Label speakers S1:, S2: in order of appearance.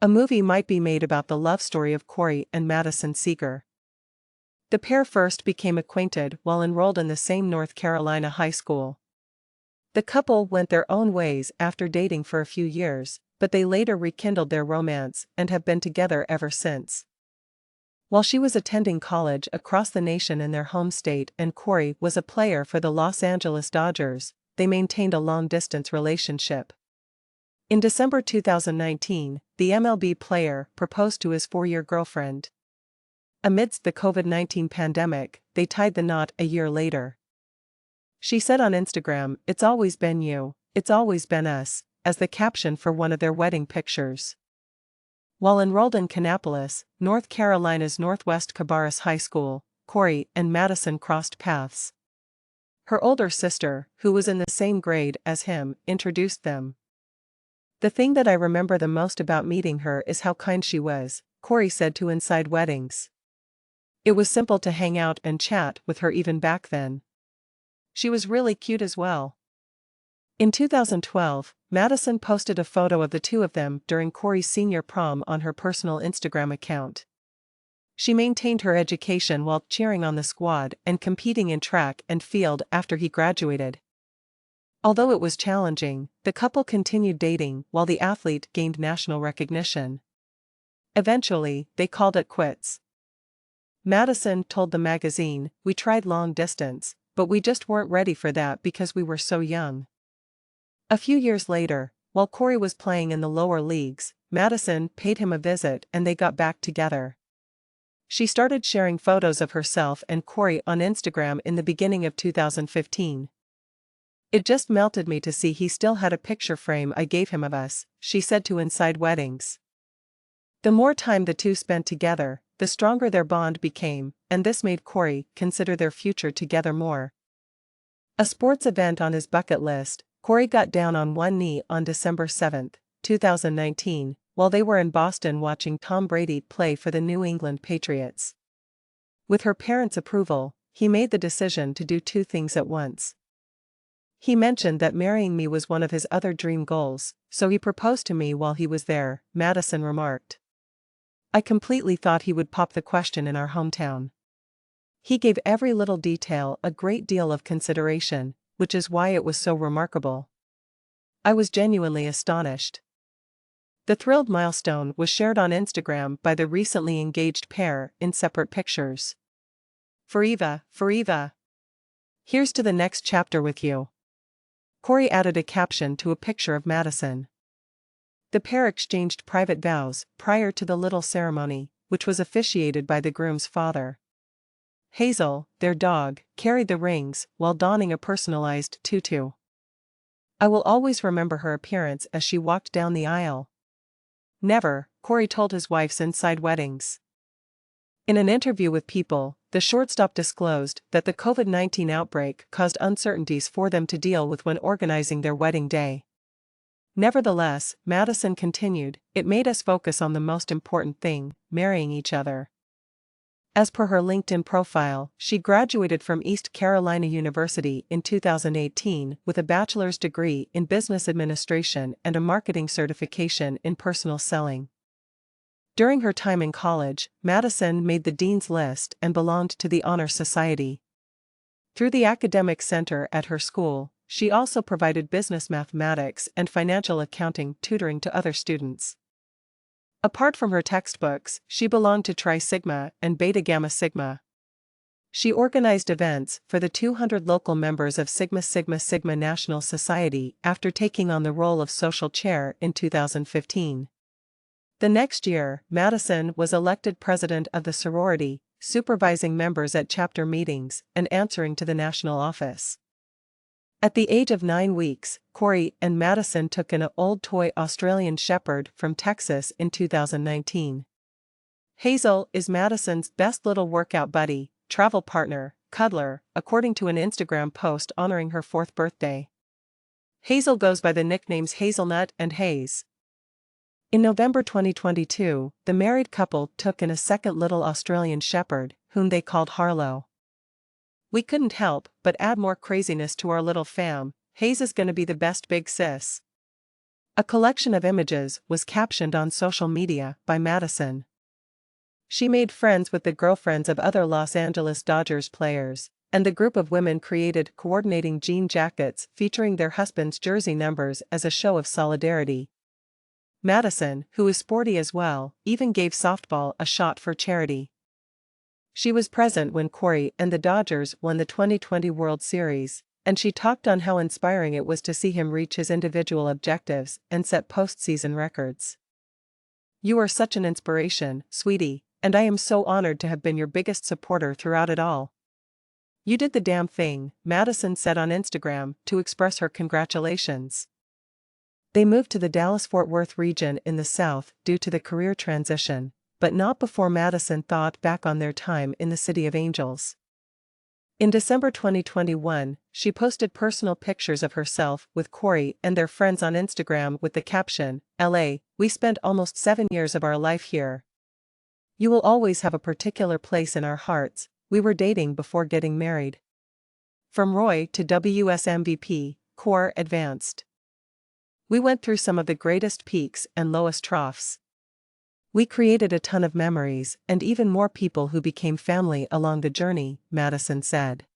S1: A movie might be made about the love story of Corey and Madisyn Seager. The pair first became acquainted while enrolled in the same North Carolina high school. The couple went their own ways after dating for a few years, but they later rekindled their romance and have been together ever since. While she was attending college across the nation in their home state and Corey was a player for the Los Angeles Dodgers, they maintained a long-distance relationship. In December 2019, the MLB player proposed to his 4-year girlfriend. Amidst the COVID-19 pandemic, they tied the knot a year later. She said on Instagram, "It's always been you, it's always been us," as the caption for one of their wedding pictures. While enrolled in Kannapolis, North Carolina's Northwest Cabarrus High School, Corey and Madisyn crossed paths. Her older sister, who was in the same grade as him, introduced them. "The thing that I remember the most about meeting her is how kind she was," Corey said to Inside Weddings. "It was simple to hang out and chat with her even back then. She was really cute as well." In 2012, Madisyn posted a photo of the two of them during Corey's senior prom on her personal Instagram account. She maintained her education while cheering on the squad and competing in track and field after he graduated. Although it was challenging, the couple continued dating while the athlete gained national recognition. Eventually, they called it quits. Madisyn told the magazine, "We tried long distance, but we just weren't ready for that because we were so young." A few years later, while Corey was playing in the lower leagues, Madisyn paid him a visit and they got back together. She started sharing photos of herself and Corey on Instagram in the beginning of 2015. "It just melted me to see he still had a picture frame I gave him of us," she said to Inside Weddings. The more time the two spent together, the stronger their bond became, and this made Corey consider their future together more. A sports event on his bucket list, Corey got down on one knee on December 7, 2019, while they were in Boston watching Tom Brady play for the New England Patriots. With her parents' approval, he made the decision to do two things at once. "He mentioned that marrying me was one of his other dream goals, so he proposed to me while he was there," Madisyn remarked. "I completely thought he would pop the question in our hometown. He gave every little detail a great deal of consideration, which is why it was so remarkable. I was genuinely astonished." The thrilled milestone was shared on Instagram by the recently engaged pair in separate pictures. "Forever, forever. Here's to the next chapter with you." Corey added a caption to a picture of Madisyn. The pair exchanged private vows prior to the little ceremony, which was officiated by the groom's father. Hazel, their dog, carried the rings while donning a personalized tutu. "I will always remember her appearance as she walked down the aisle." Never, Corey told his wife's Inside Weddings. In an interview with People, the shortstop disclosed that the COVID-19 outbreak caused uncertainties for them to deal with when organizing their wedding day. Nevertheless, Madisyn continued, "It made us focus on the most important thing, marrying each other." As per her LinkedIn profile, she graduated from East Carolina University in 2018 with a bachelor's degree in business administration and a marketing certification in personal selling. During her time in college, Madisyn made the Dean's List and belonged to the Honor Society. Through the academic center at her school, she also provided business mathematics and financial accounting tutoring to other students. Apart from her textbooks, she belonged to Tri Sigma and Beta Gamma Sigma. She organized events for the 200 local members of Sigma Sigma Sigma National Society after taking on the role of social chair in 2015. The next year, Madisyn was elected president of the sorority, supervising members at chapter meetings and answering to the national office. At the age of 9 weeks, Corey and Madisyn took in an old toy Australian Shepherd from Texas in 2019. Hazel is Madisyn's best little workout buddy, travel partner, cuddler, according to an Instagram post honoring her 4th birthday. Hazel goes by the nicknames Hazelnut and Haze. In November 2022, the married couple took in a second little Australian Shepherd, whom they called Harlow. "We couldn't help but add more craziness to our little fam. Haze is gonna be the best big sis." A collection of images was captioned on social media by Madisyn. She made friends with the girlfriends of other Los Angeles Dodgers players, and the group of women created coordinating jean jackets featuring their husbands' jersey numbers as a show of solidarity. Madisyn, who is sporty as well, even gave softball a shot for charity. She was present when Corey and the Dodgers won the 2020 World Series, and she talked on how inspiring it was to see him reach his individual objectives and set postseason records. "You are such an inspiration, sweetie, and I am so honored to have been your biggest supporter throughout it all. You did the damn thing," Madisyn said on Instagram to express her congratulations. They moved to the Dallas-Fort Worth region in the South due to the career transition, but not before Madisyn thought back on their time in the City of Angels. In December 2021, she posted personal pictures of herself with Corey and their friends on Instagram with the caption, "LA, we spent almost 7 years of our life here. You will always have a particular place in our hearts. We were dating before getting married." From Roy to WS MVP, Cor advanced. "We went through some of the greatest peaks and lowest troughs. We created a ton of memories and even more people who became family along the journey," Madisyn said.